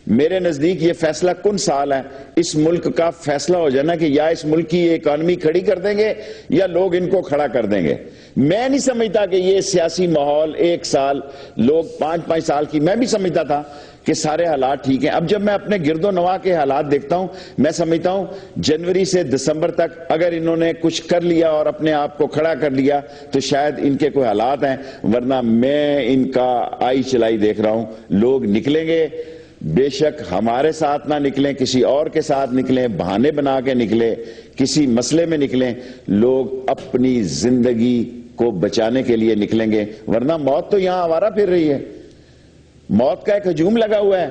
میرے نزدیک یہ فیصلہ کن سال ہے. اس ملک کا فیصلہ ہو جانا کہ یا اس ملک کی اکانومی کھڑی کر دیں گے یا لوگ ان کو کھڑا کر دیں گے. میں نہیں سمجھتا کہ یہ سیاسی ماحول 1 سال, لوگ 5-5 سال کی, میں بھی سمجھتا تھا کہ سارے حالات ٹھیک ہیں. اب جب میں اپنے گرد و نواح کے حالات دیکھتا ہوں, میں سمجھتا ہوں جنوری سے دسمبر تک اگر انہوں نے کچھ کر لیا اور اپنے آپ کو کھڑا کر لیا تو شاید ان کے کوئی حالات ہیں. ورنہ میں ان کا آئی چلائی دیکھ رہا ہوں. لوگ نکلیں گے, بے شک ہمارے ساتھ نہ نکلیں, کسی اور کے ساتھ نکلیں, بہانے بنا کے نکلیں, کسی مسئلے میں نکلیں, لوگ اپنی زندگی کو بچانے کے لیے نکلیں گے. ورنہ موت تو یہاں آوارہ پھر رہی ہے. موت کا ایک ہجوم لگا ہوا ہے.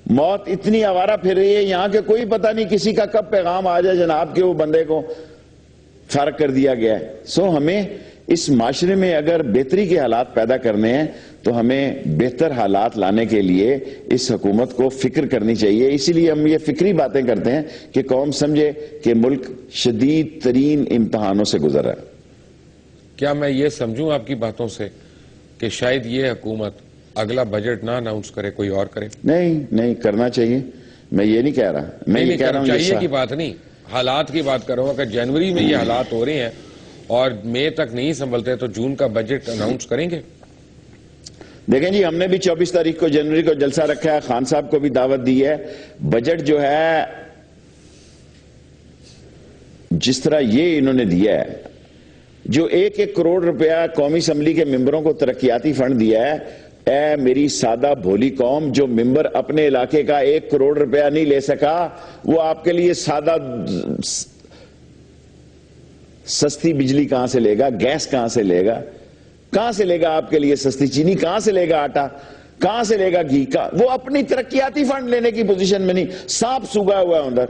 موت اتنی آوارہ پھر رہی ہے یہاں کہ کوئی پتہ نہیں کسی کا کب پیغام آ جائے جناب کہ وہ بندے کو فارغ کر دیا گیا ہے. ہمیں اس معاشرے میں اگر بہتری کے حالات پیدا کرنے ہیں تو ہمیں بہتر حالات لانے کے لیے اس حکومت کو فکر کرنی چاہیے. اسی لیے ہم یہ فکری باتیں کرتے ہیں کہ قوم سمجھے کہ ملک شدید ترین امتحانوں سے گزر رہا ہے. کیا میں یہ سمجھوں آپ کی باتوں سے کہ شاید یہ حکومت اگلا بجٹ نہ اناؤنس کرے, کوئی اور کرے؟ نہیں کرنا چاہیے. میں یہ نہیں کہہ رہا. میں یہ کہہ رہا ہوں چاہیے کی بات نہیں, حالات کی بات کر رہا ہوں. اگر جنوری میں یہ حالات ہو رہے ہیں اور مئی تک نہیں سنبھلتے تو جون کا بجٹ اناؤنس کریں گے؟ دیکھیں جی, ہم نے بھی 24 تاریخ کو جنوری کو جلسہ رکھا ہے, خان صاحب کو بھی دعوت دی ہے. بجٹ جو ہے جس طرح یہ انہوں نے دیا ہے، جو 1-1 کروڑ روپیہ قومی اسمبلی کے ممبروں کو ترقیاتی فنڈ دیا ہے، اے میری سادہ بھولی قوم، جو ممبر اپنے علاقے کا 1 کروڑ روپیہ نہیں لے سکا، وہ آپ کے لیے سادہ سستی بجلی کہاں سے لے گا؟ گیس کہاں سے لے گا؟ کہاں سے لے گا آپ کے لیے سستی چینی؟ کہاں سے لے گا آٹا؟ کہاں سے لے گا گھی کا؟ وہ اپنی ترقیاتی فنڈ لینے کی پوزیشن میں نہیں، سانپ سوگا ہوا ہے اندر۔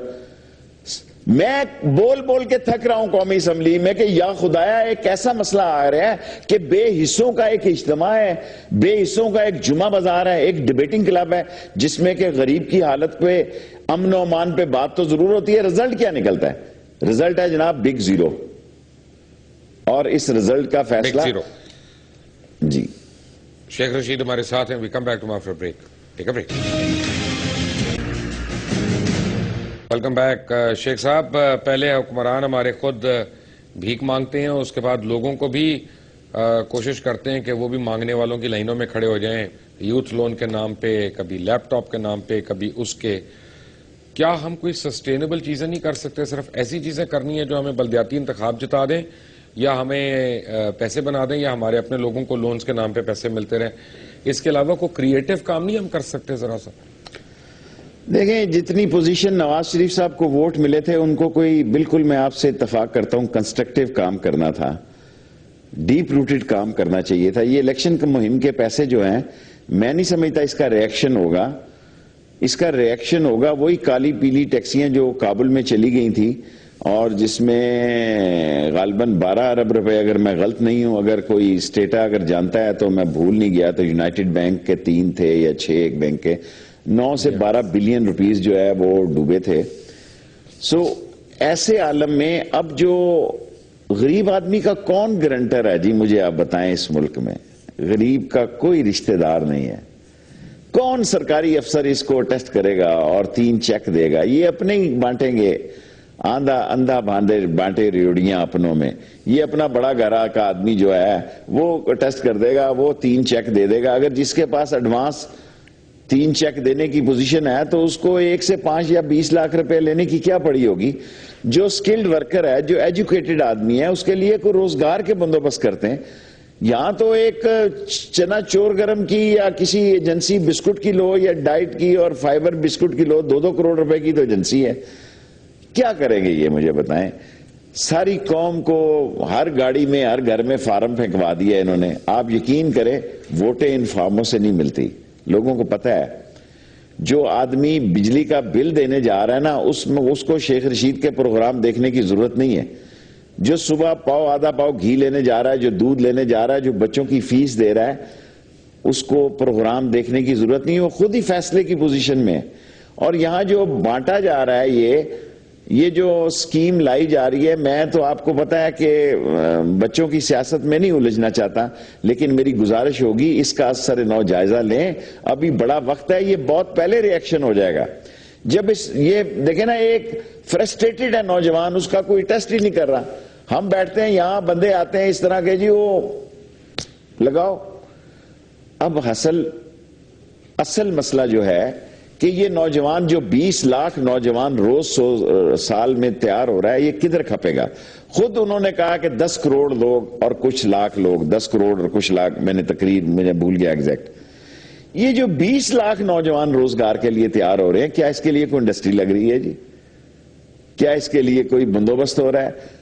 میں بول بول کے تھک رہا ہوں قومی اسمبلی میں کہ یا خدایا ایک ایسا مسئلہ آ رہا ہے کہ بے حصوں کا ایک اجتماع ہے، بے حصوں کا ایک جمعہ بازار ہے، ایک ڈیبیٹنگ کلب ہے، جس میں کہ غریب کی حالت پہ، امن و امان پہ بات تو ضرور ہوتی ہے۔ رزلٹ کیا نکلتا ہے؟ رزلٹ ہے جناب بگ زیرو، اور اس رزلٹ کا فیصلہ جی شیخ رشید ہمارے ساتھ ہیں. We come back to after break. Take a break. Welcome back. Sheikh sahib, پہلے حکمران ہمارے خود بھیک مانگتے ہیں، اس کے بعد لوگوں کو بھی کوشش کرتے ہیں کہ وہ بھی مانگنے والوں کی لائنوں میں کھڑے ہو جائیں، یوتھ لون کے نام پہ، کبھی لیپ ٹاپ کے نام پہ، کبھی اس کے. کیا ہم کوئی سسٹینیبل چیزیں نہیں کر سکتے؟ صرف ایسی چیزیں کرنی ہیں جو ہمیں بلدیاتی انتخاب جتا دیں، یا ہمیں پیسے بنا دیں، یا ہمارے اپنے لوگوں کو لونز کے نام پہ پیسے ملتے رہیں؟ اس کے علاوہ کوئی کریٹو کام نہیں ہم کر سکتے ذرا سا؟ دیکھیں، جتنی پوزیشن نواز شریف صاحب کو ووٹ ملے تھے، ان کو کوئی، بالکل میں آپ سے اتفاق کرتا ہوں، کنسٹرکٹیو کام کرنا تھا، ڈیپ روٹڈ کام کرنا چاہیے تھا. یہ الیکشن مہم کے پیسے جو ہیں، میں نہیں سمجھتا اس کا ریئیکشن ہوگا. اس کا ریئیکشن ہوگا وہی کالی پیلی ٹیکسیاں جو کابل میں چلی گئی تھی، اور جس میں غالباً 12 ارب روپے، اگر میں غلط نہیں ہوں، اگر کوئی اسٹیٹا اگر جانتا ہے تو میں بھول نہیں گیا، تو یونائٹڈ بینک کے 3 تھے یا 6 ایک بینک کے، 9 سے 12 بلین روپیز جو ہے وہ ڈوبے تھے. سو ایسے عالم میں اب جو غریب آدمی کا کون گارنٹر ہے؟ جی مجھے آپ بتائیں، اس ملک میں غریب کا کوئی رشتہ دار نہیں ہے. کون سرکاری افسر اس کو ٹیسٹ کرے گا اور 3 چیک دے گا؟ یہ اپنے ہی بانٹیں گے، اندھا باندھے بانٹے ریوڑیاں اپنوں میں. یہ اپنا بڑا گھرا کا آدمی جو ہے وہ ٹیسٹ کر دے گا، وہ 3 چیک دے دے گا. اگر جس کے پاس ایڈوانس 3 چیک دینے کی پوزیشن ہے تو اس کو 1 سے 5 یا 20 لاکھ روپے لینے کی کیا پڑی ہوگی؟ جو سکلڈ ورکر ہے، جو ایجوکیٹڈ آدمی ہے، اس کے لیے کوئی روزگار کے بندوبست کرتے ہیں. یہاں تو ایک چنا چور گرم کی یا کسی ایجنسی بسکٹ کی لو، یا ڈائٹ کی اور فائبر بسکٹ کی لو، 2-2 کروڑ روپے کی تو ایجنسی ہے. کیا کریں گے یہ مجھے بتائیں؟ ساری قوم کو ہر گاڑی میں، ہر گھر میں فارم پھینکوا دیا انہوں نے. آپ یقین کریں، ووٹیں ان فارموں سے نہیں ملتی. لوگوں کو پتہ ہے جو آدمی بجلی کا بل دینے جا رہا ہے نا، اس کو شیخ رشید کے پروگرام دیکھنے کی ضرورت نہیں ہے. جو صبح آدھا پاؤ گھی لینے جا رہا ہے، جو دودھ لینے جا رہا ہے، جو بچوں کی فیس دے رہا ہے، اس کو پروگرام دیکھنے کی ضرورت نہیں ہے. وہ خود ہی فیصلے کی پوزیشن میں ہے. اور یہاں جو بانٹا جا رہا ہے، یہ جو سکیم لائی جا رہی ہے، میں تو آپ کو پتا ہے کہ بچوں کی سیاست میں نہیں الجھنا چاہتا، لیکن میری گزارش ہوگی اس کا سر نو جائزہ لیں. ابھی بڑا وقت ہے، یہ بہت پہلے ریئیکشن ہو جائے گا. جب یہ دیکھیں نا، ایک فرسٹریٹڈ ہے نوجوان، اس کا کوئی ٹیسٹ ہی نہیں کر رہا. ہم بیٹھتے ہیں یہاں، بندے آتے ہیں اس طرح کے، جی وہ لگاؤ. اب اصل مسئلہ جو ہے کہ یہ نوجوان، جو 20 لاکھ نوجوان روز سال میں تیار ہو رہا ہے، یہ کدھر کھپے گا؟ خود انہوں نے کہا کہ 10 کروڑ لوگ اور کچھ لاکھ لوگ، 10 کروڑ اور کچھ لاکھ، میں نے تقریر مجھے بھول گیا ایگزیکٹ. یہ جو 20 لاکھ نوجوان روزگار کے لیے تیار ہو رہے ہیں، کیا اس کے لیے کوئی انڈسٹری لگ رہی ہے؟ جی کیا اس کے لیے کوئی بندوبست ہو رہا ہے؟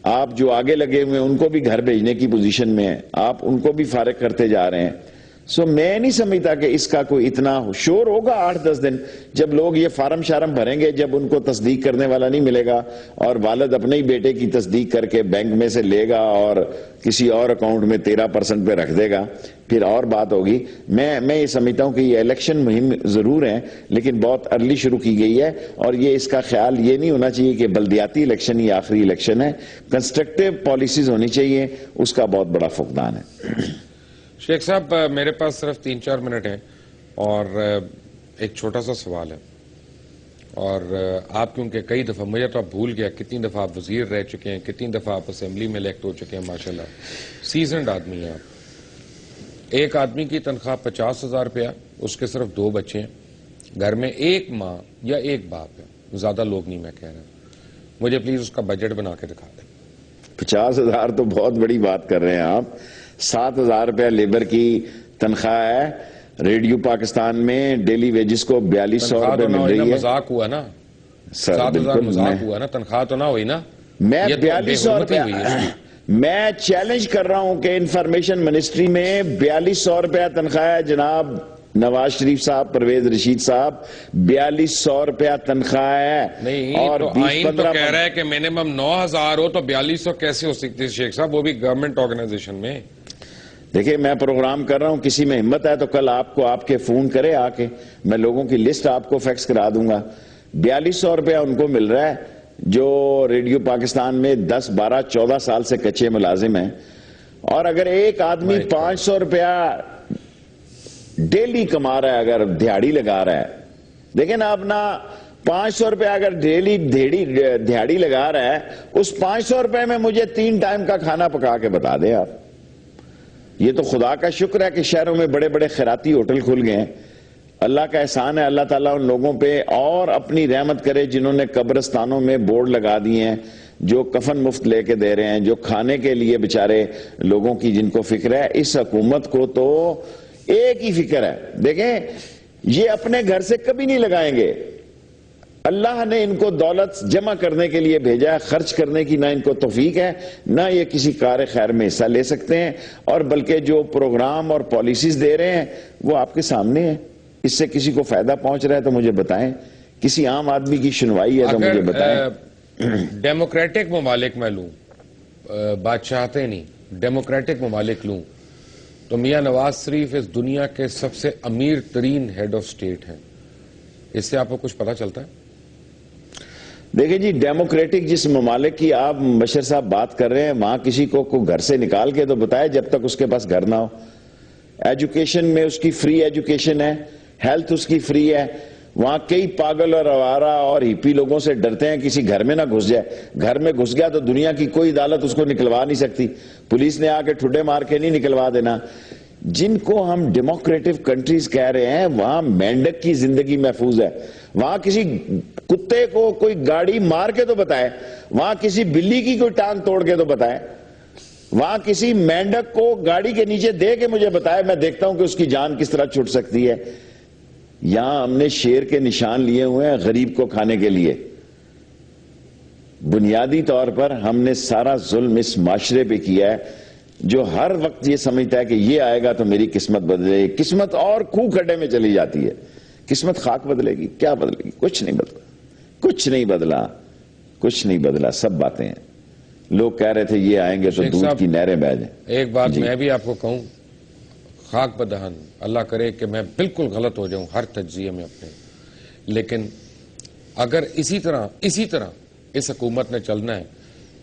آپ جو آگے لگے ہوئے ان کو بھی گھر بھیجنے کی پوزیشن میں ہیں، آپ ان کو بھی فارغ کرتے جا رہے ہیں. سو میں نہیں سمجھتا کہ اس کا کوئی اتنا شور ہوگا. 8-10 دن جب لوگ یہ فارم شارم بھریں گے، جب ان کو تصدیق کرنے والا نہیں ملے گا، اور والد اپنے ہی بیٹے کی تصدیق کر کے بینک میں سے لے گا اور کسی اور اکاؤنٹ میں 13% پہ رکھ دے گا، پھر اور بات ہوگی. میں یہ سمجھتا ہوں کہ یہ الیکشن مہم ضرور ہے، لیکن بہت ارلی شروع کی گئی ہے. اور یہ اس کا خیال یہ نہیں ہونا چاہیے کہ بلدیاتی الیکشن ہی آخری الیکشن ہے. کنسٹرکٹیو پالیسیز ہونی چاہیے، اس کا بہت بڑا فقدان ہے. شیخ صاحب، میرے پاس صرف 3-4 منٹ ہیں، اور ایک چھوٹا سا سوال ہے. اور آپ کیونکہ کئی دفعہ، مجھے تو آپ بھول گیا کتنی دفعہ آپ وزیر رہ چکے ہیں، کتنی دفعہ آپ اسمبلی میں الیکٹ ہو چکے ہیں، ماشاءاللہ سیزنڈ آدمی ہیں آپ. ایک آدمی کی تنخواہ 50,000 روپیہ، اس کے صرف 2 بچے ہیں، گھر میں 1 ماں یا 1 باپ ہے، زیادہ لوگ نہیں میں کہہ رہا. مجھے پلیز اس کا بجٹ بنا کے دکھا دیں. 50,000 تو بہت بڑی بات کر رہے ہیں آپ. 7,000 روپیہ لیبر کی تنخواہ ہے. ریڈیو پاکستان میں ڈیلی ویجز کو 4,200 روپے مل رہی ہے. مذاق ہوا نا سر 7,000 مذاق ہوا نا, تنخواہ تو نہ ہوئی نا. میں 4,200 روپے میں چیلنج کر رہا ہوں کہ انفارمیشن منسٹری میں 4,200 روپیہ تنخواہ ہے جناب نواز شریف صاحب, پرویز رشید صاحب, 4,200 روپیہ تنخواہ ہے. نہیں اور تو آئین تو کہہ رہا ہے کہ منیمم 9,000 ہو, تو 4,200 کیسے ہو سکتی ہے شیخ صاحب, وہ بھی گورنمنٹ آرگنائزیشن میں. دیکھیں میں پروگرام کر رہا ہوں, کسی میں ہمت ہے تو کل آپ کو آپ کے فون کرے آ کے, میں لوگوں کی لسٹ آپ کو فیکس کرا دوں گا. 4,200 روپیہ ان کو مل رہا ہے جو ریڈیو پاکستان میں 10, 12, 14 سال سے کچے ملازم ہیں. اور اگر ایک آدمی 500 روپیہ ڈیلی کما رہا ہے, اگر دہاڑی لگا رہا ہے, دیکھیں نا اپنا 500 روپیہ اگر ڈیلی دہاڑی لگا رہا ہے, اس 500 روپے میں مجھے 3 ٹائم کا کھانا پکا کے بتا دیں آپ. یہ تو خدا کا شکر ہے کہ شہروں میں بڑے بڑے خیراتی ہوٹل کھل گئے ہیں. اللہ کا احسان ہے, اللہ تعالیٰ ان لوگوں پہ اور اپنی رحمت کرے جنہوں نے قبرستانوں میں بورڈ لگا دیے ہیں, جو کفن مفت لے کے دے رہے ہیں, جو کھانے کے لیے بیچارے لوگوں کی جن کو فکر ہے. اس حکومت کو تو ایک ہی فکر ہے, دیکھیں یہ اپنے گھر سے کبھی نہیں لگائیں گے. اللہ نے ان کو دولت جمع کرنے کے لیے بھیجا ہے, خرچ کرنے کی نہ ان کو توفیق ہے, نہ یہ کسی کار خیر میں حصہ لے سکتے ہیں. اور بلکہ جو پروگرام اور پالیسیز دے رہے ہیں وہ آپ کے سامنے ہیں. اس سے کسی کو فائدہ پہنچ رہا ہے تو مجھے بتائیں, کسی عام آدمی کی سنوائی ہے تو مجھے بتائیں. ڈیموکریٹک ممالک میں لوں, بادشاہتے نہیں, ڈیموکریٹک ممالک لوں تو میاں نواز شریف اس دنیا کے سب سے امیر ترین ہیڈ آف سٹیٹ ہیں. اس سے آپ کو کچھ پتہ چلتا ہے؟ دیکھیں جی, ڈیموکریٹک جس ممالک کی آپ بشر صاحب بات کر رہے ہیں, وہاں کسی کو گھر سے نکال کے تو بتائے جب تک اس کے پاس گھر نہ ہو. ایجوکیشن میں اس کی فری ایجوکیشن ہے, ہیلتھ اس کی فری ہے. وہاں کئی پاگل اور آوارہ اور ہپی لوگوں سے ڈرتے ہیں کسی گھر میں نہ گھس جائے. گھر میں گھس گیا تو دنیا کی کوئی عدالت اس کو نکلوا نہیں سکتی, پولیس نے آ کے ٹھڈے مار کے نہیں نکلوا دینا. جن کو ہم ڈیموکریٹو کنٹریز کہہ رہے ہیں وہاں مینڈک کی زندگی محفوظ ہے. وہاں کسی کتے کو کوئی گاڑی مار کے تو بتائے, وہاں کسی بلی کی کوئی ٹانگ توڑ کے تو بتائے, وہاں کسی مینڈک کو گاڑی کے نیچے دے کے مجھے بتائے, میں دیکھتا ہوں کہ اس کی جان کس طرح چھوٹ سکتی ہے. یہاں ہم نے شیر کے نشان لیے ہوئے ہیں غریب کو کھانے کے لیے. بنیادی طور پر ہم نے سارا ظلم اس معاشرے پہ کیا ہے جو ہر وقت یہ سمجھتا ہے کہ یہ آئے گا تو میری قسمت بدلے گی. قسمت اور کوہ کھڈے میں چلی جاتی ہے. قسمت خاک بدلے گی, کیا بدلے گی؟ کچھ نہیں بدلا, کچھ نہیں بدلا, کچھ نہیں بدلا. سب باتیں ہیں. لوگ کہہ رہے تھے یہ آئیں گے تو دودھ کی نہریں بہہ جائیں. ایک بات میں بھی آپ کو کہوں, خاک بدہن, اللہ کرے کہ میں بالکل غلط ہو جاؤں ہر تجزیے میں اپنے, لیکن اگر اسی طرح اس حکومت نے چلنا ہے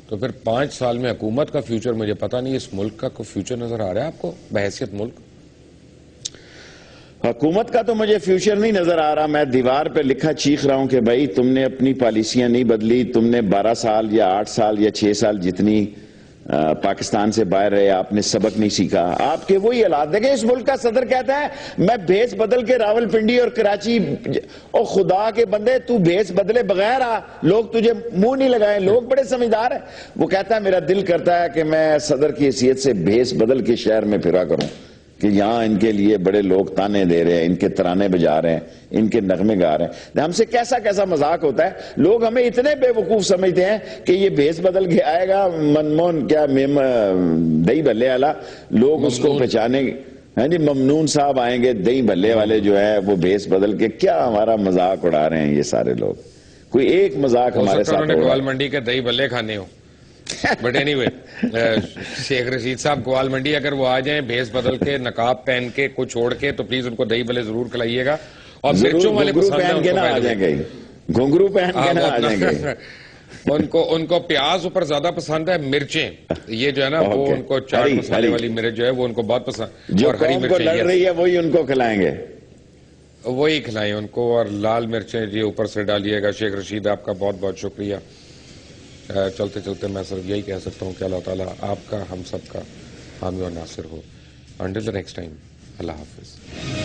تو پھر 5 سال میں حکومت کا فیوچر مجھے پتا نہیں. اس ملک کا کوئی فیوچر نظر آ رہا ہے آپ کو بحیثیت ملک؟ حکومت کا تو مجھے فیوچر نہیں نظر آ رہا. میں دیوار پہ لکھا چیخ رہا ہوں کہ بھائی تم نے اپنی پالیسیاں نہیں بدلی, تم نے 12 سال یا 8 سال یا 6 سال جتنی پاکستان سے باہر رہے, آپ نے سبق نہیں سیکھا. آپ کے وہی حالات دیکھیں. اس ملک کا صدر کہتا ہے میں بھیس بدل کے راول پنڈی اور کراچی, او خدا کے بندے تو بھیس بدلے بغیر آ, لوگ تجھے منہ نہیں لگائیں. لوگ بڑے سمجھدار ہیں. وہ کہتا ہے میرا دل کرتا ہے کہ میں صدر کی حیثیت سے بھیس بدل کے شہر میں پھرا کروں کہ یہاں ان کے لیے بڑے لوگ تانے دے رہے ہیں, ان کے ترانے بجا رہے ہیں, ان کے نغمے گا رہے ہیں. ہم سے کیسا کیسا مذاق ہوتا ہے. لوگ ہمیں اتنے بے وقوف سمجھتے ہیں کہ یہ بھیس بدل کے آئے گا منموہن کیا دہی بھلے والا, لوگ اس کو پہچانے گے. ہاں جی, ممنون صاحب آئیں گے دہی بھلے والے جو ہے وہ بھیس بدل کے. کیا ہمارا مذاق اڑا رہے ہیں یہ سارے لوگ. کوئی ایک مذاق ہمارے ساتھ گوال منڈی کے دہی بھلے کھانے ہو. But any way, Sheikh Rashid صاحب گوال منڈی اگر وہ آ جائیں بھیس بدل کے, نقاب پہن کے, کچھ چھوڑ کے, تو پلیز ان کو دہی بھلے ضرور کھلائیے گا. اور مرچوں والے پہن کے نہ آ جائیں گے, گھنگرو پہن کے نہ آ جائیں گے. ان کو پیاز اوپر زیادہ پسند ہے, مرچیں یہ جو ہے نا وہ ان کو چاٹ مسالے والی مرچ جو ہے وہ ان کو بہت پسند, جو قوم کو لڑ رہی ہے وہی ان کو کھلائیں گے, وہی کھلائیں ان کو. اور لال مرچیں جی اوپر سے ڈالیے گا. شیخ رشید آپ کا بہت بہت شکریہ. چلتے چلتے میں صرف یہی کہہ سکتا ہوں کہ اللہ تعالیٰ آپ کا ہم سب کا حامی و ناصر ہو. انٹل دی نیکسٹ ٹائم, اللہ حافظ.